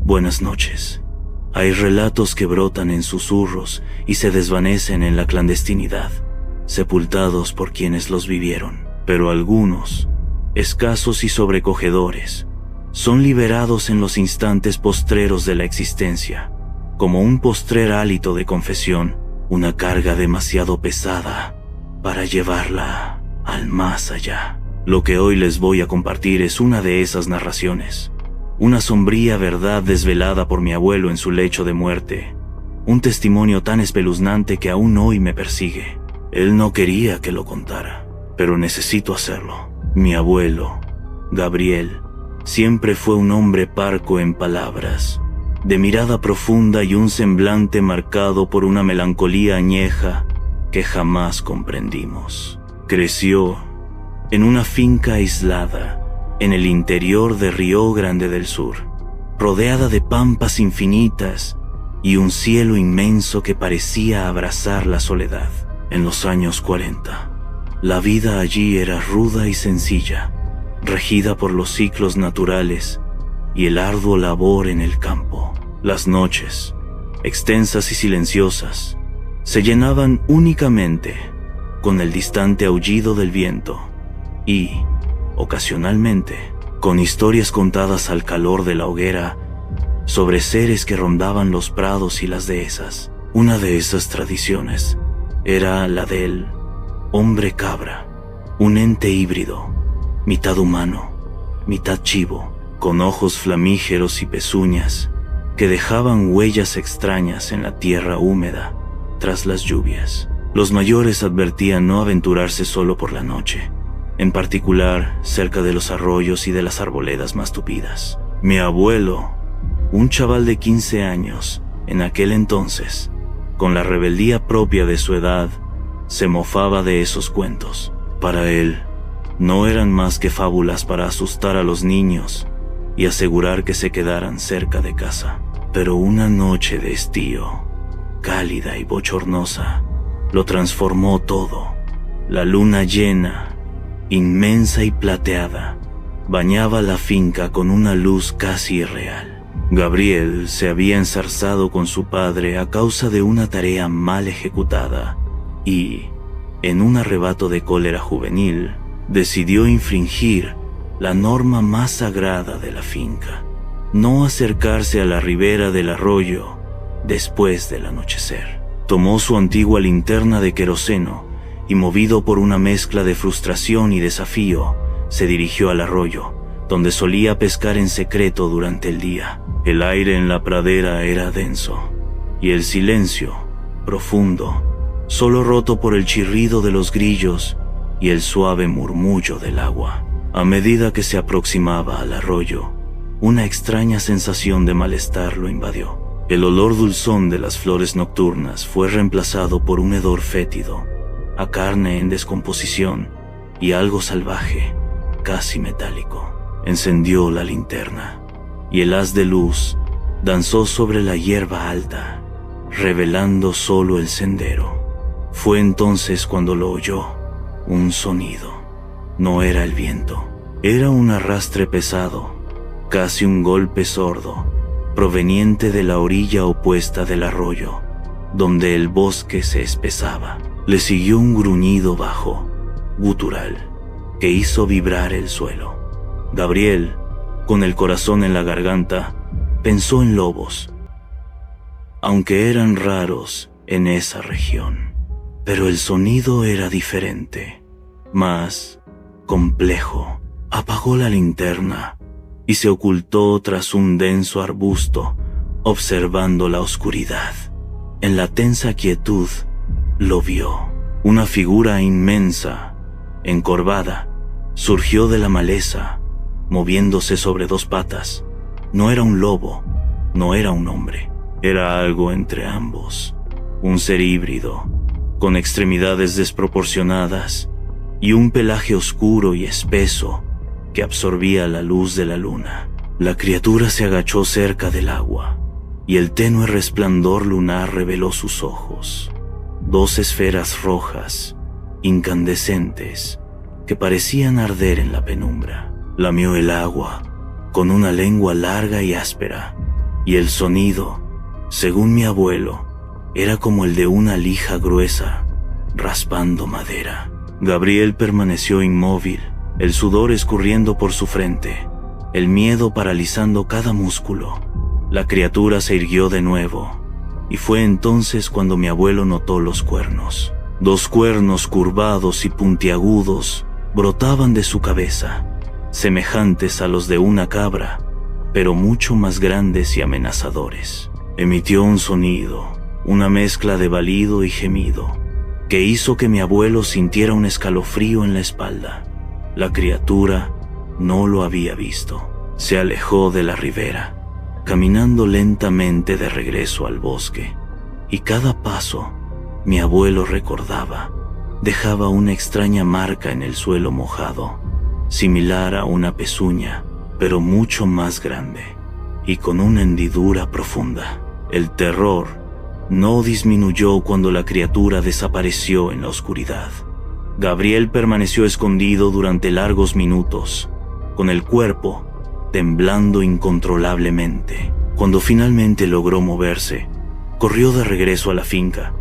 Buenas noches. Hay relatos que brotan en susurros y se desvanecen en la clandestinidad, sepultados por quienes los vivieron. Pero algunos, escasos y sobrecogedores, son liberados en los instantes postreros de la existencia, como un postrer hálito de confesión, una carga demasiado pesada para llevarla al más allá. Lo que hoy les voy a compartir es una de esas narraciones, una sombría verdad desvelada por mi abuelo en su lecho de muerte, un testimonio tan espeluznante que aún hoy me persigue. Él no quería que lo contara, pero necesito hacerlo. Mi abuelo, Gabriel, siempre fue un hombre parco en palabras, de mirada profunda y un semblante marcado por una melancolía añeja que jamás comprendimos. Creció en una finca aislada en el interior de Río Grande del Sur, rodeada de pampas infinitas y un cielo inmenso que parecía abrazar la soledad. En los años 40, la vida allí era ruda y sencilla, regida por los ciclos naturales y el arduo labor en el campo. Las noches, extensas y silenciosas, se llenaban únicamente con el distante aullido del viento y, ocasionalmente, con historias contadas al calor de la hoguera sobre seres que rondaban los prados y las dehesas. Una de esas tradiciones era la del hombre cabra, un ente híbrido, mitad humano, mitad chivo, con ojos flamígeros y pezuñas que dejaban huellas extrañas en la tierra húmeda tras las lluvias. Los mayores advertían no aventurarse solo por la noche, en particular cerca de los arroyos y de las arboledas más tupidas. Mi abuelo, un chaval de 15 años, en aquel entonces, con la rebeldía propia de su edad, se mofaba de esos cuentos. Para él, no eran más que fábulas para asustar a los niños y asegurar que se quedaran cerca de casa. Pero una noche de estío, cálida y bochornosa, lo transformó todo. La luna llena, inmensa y plateada, bañaba la finca con una luz casi irreal. Gabriel se había enzarzado con su padre a causa de una tarea mal ejecutada y, en un arrebato de cólera juvenil, decidió infringir la norma más sagrada de la finca: no acercarse a la ribera del arroyo después del anochecer. Tomó su antigua linterna de queroseno y, movido por una mezcla de frustración y desafío, se dirigió al arroyo, donde solía pescar en secreto durante el día. El aire en la pradera era denso, y el silencio, profundo, solo roto por el chirrido de los grillos y el suave murmullo del agua. A medida que se aproximaba al arroyo, una extraña sensación de malestar lo invadió. El olor dulzón de las flores nocturnas fue reemplazado por un hedor fétido, a carne en descomposición y algo salvaje, casi metálico. Encendió la linterna, y el haz de luz danzó sobre la hierba alta, revelando solo el sendero. Fue entonces cuando lo oyó, un sonido. No era el viento, era un arrastre pesado, casi un golpe sordo, proveniente de la orilla opuesta del arroyo, donde el bosque se espesaba. Le siguió un gruñido bajo, gutural, que hizo vibrar el suelo. Gabriel, con el corazón en la garganta, pensó en lobos, aunque eran raros en esa región. Pero el sonido era diferente, más complejo. Apagó la linterna y se ocultó tras un denso arbusto, observando la oscuridad. En la tensa quietud, lo vio. Una figura inmensa, encorvada, surgió de la maleza, moviéndose sobre dos patas. No era un lobo, no era un hombre, era algo entre ambos. Un ser híbrido, con extremidades desproporcionadas y un pelaje oscuro y espeso que absorbía la luz de la luna. La criatura se agachó cerca del agua y el tenue resplandor lunar reveló sus ojos. Dos esferas rojas, incandescentes, que parecían arder en la penumbra. Lamió el agua con una lengua larga y áspera y el sonido, según mi abuelo, era como el de una lija gruesa raspando madera. Gabriel permaneció inmóvil, el sudor escurriendo por su frente, el miedo paralizando cada músculo. La criatura se irguió de nuevo, y fue entonces cuando mi abuelo notó los cuernos. 2 cuernos curvados y puntiagudos brotaban de su cabeza, semejantes a los de una cabra, pero mucho más grandes y amenazadores. Emitió un sonido, una mezcla de balido y gemido, que hizo que mi abuelo sintiera un escalofrío en la espalda. La criatura no lo había visto. Se alejó de la ribera, caminando lentamente de regreso al bosque, y cada paso, mi abuelo recordaba, dejaba una extraña marca en el suelo mojado, similar a una pezuña, pero mucho más grande, y con una hendidura profunda. El terror no disminuyó cuando la criatura desapareció en la oscuridad. Gabriel permaneció escondido durante largos minutos, con el cuerpo temblando incontrolablemente. Cuando finalmente logró moverse, corrió de regreso a la finca,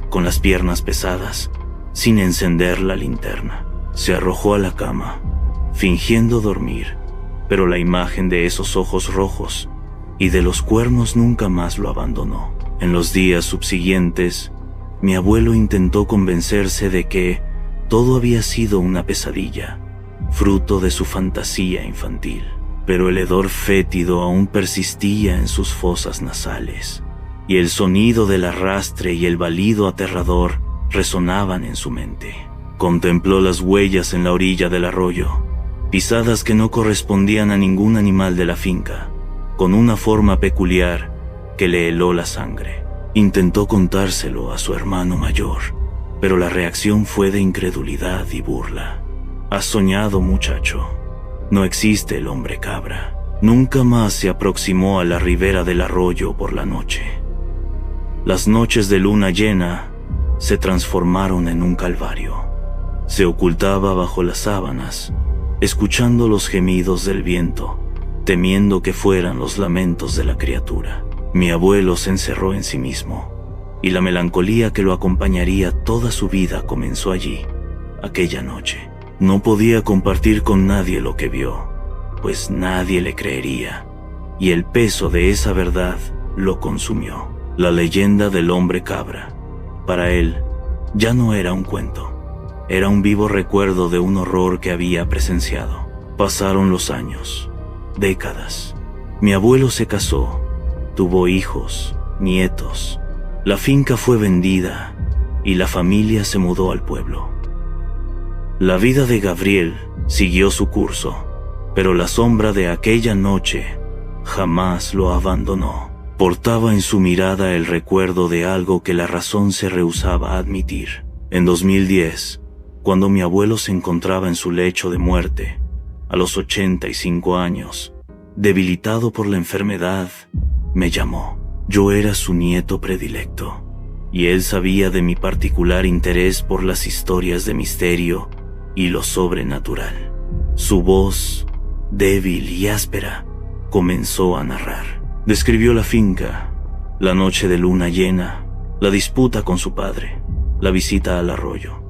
con las piernas pesadas, sin encender la linterna. Se arrojó a la cama, fingiendo dormir, pero la imagen de esos ojos rojos y de los cuernos nunca más lo abandonó. En los días subsiguientes, mi abuelo intentó convencerse de que todo había sido una pesadilla, fruto de su fantasía infantil, pero el hedor fétido aún persistía en sus fosas nasales, y el sonido del arrastre y el balido aterrador resonaban en su mente. Contempló las huellas en la orilla del arroyo, pisadas que no correspondían a ningún animal de la finca, con una forma peculiar que le heló la sangre. Intentó contárselo a su hermano mayor, pero la reacción fue de incredulidad y burla. «Has soñado, muchacho. No existe el hombre cabra». Nunca más se aproximó a la ribera del arroyo por la noche. Las noches de luna llena se transformaron en un calvario. Se ocultaba bajo las sábanas, escuchando los gemidos del viento, temiendo que fueran los lamentos de la criatura. Mi abuelo se encerró en sí mismo, y la melancolía que lo acompañaría toda su vida comenzó allí, aquella noche. No podía compartir con nadie lo que vio, pues nadie le creería, y el peso de esa verdad lo consumió. La leyenda del hombre cabra, para él, ya no era un cuento, era un vivo recuerdo de un horror que había presenciado. Pasaron los años, décadas. Mi abuelo se casó, tuvo hijos, nietos. La finca fue vendida y la familia se mudó al pueblo. La vida de Gabriel siguió su curso, pero la sombra de aquella noche jamás lo abandonó. Portaba en su mirada el recuerdo de algo que la razón se rehusaba a admitir. En 2010, cuando mi abuelo se encontraba en su lecho de muerte, a los 85 años, debilitado por la enfermedad, me llamó. Yo era su nieto predilecto, y él sabía de mi particular interés por las historias de misterio y lo sobrenatural. Su voz, débil y áspera, comenzó a narrar. Describió la finca, la noche de luna llena, la disputa con su padre, la visita al arroyo.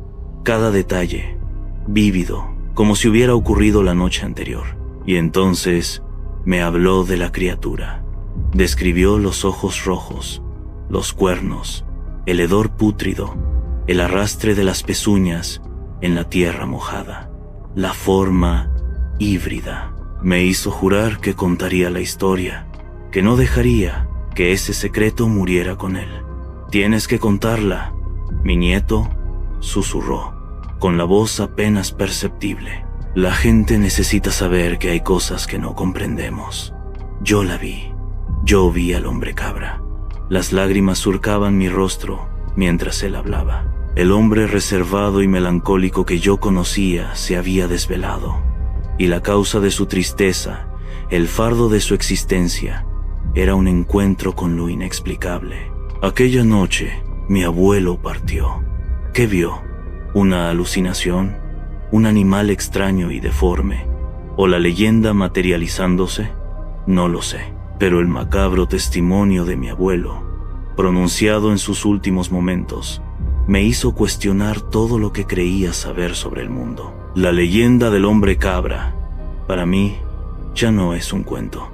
Cada detalle, vívido, como si hubiera ocurrido la noche anterior. Y entonces me habló de la criatura. Describió los ojos rojos, los cuernos, el hedor pútrido, el arrastre de las pezuñas en la tierra mojada, la forma híbrida. Me hizo jurar que contaría la historia, que no dejaría que ese secreto muriera con él. «Tienes que contarla», mi nieto susurró, con la voz apenas perceptible. «La gente necesita saber que hay cosas que no comprendemos. Yo la vi. Yo vi al hombre cabra». Las lágrimas surcaban mi rostro mientras él hablaba. El hombre reservado y melancólico que yo conocía se había desvelado, y la causa de su tristeza, el fardo de su existencia, era un encuentro con lo inexplicable. Aquella noche, mi abuelo partió. ¿Qué vio? ¿Una alucinación? ¿Un animal extraño y deforme? ¿O la leyenda materializándose? No lo sé. Pero el macabro testimonio de mi abuelo, pronunciado en sus últimos momentos, me hizo cuestionar todo lo que creía saber sobre el mundo. La leyenda del hombre cabra, para mí, ya no es un cuento,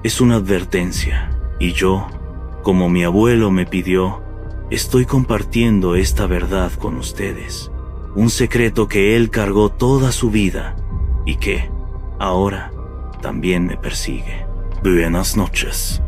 es una advertencia. Y yo, como mi abuelo me pidió, estoy compartiendo esta verdad con ustedes. Un secreto que él cargó toda su vida y que, ahora, también me persigue. Buenas noches.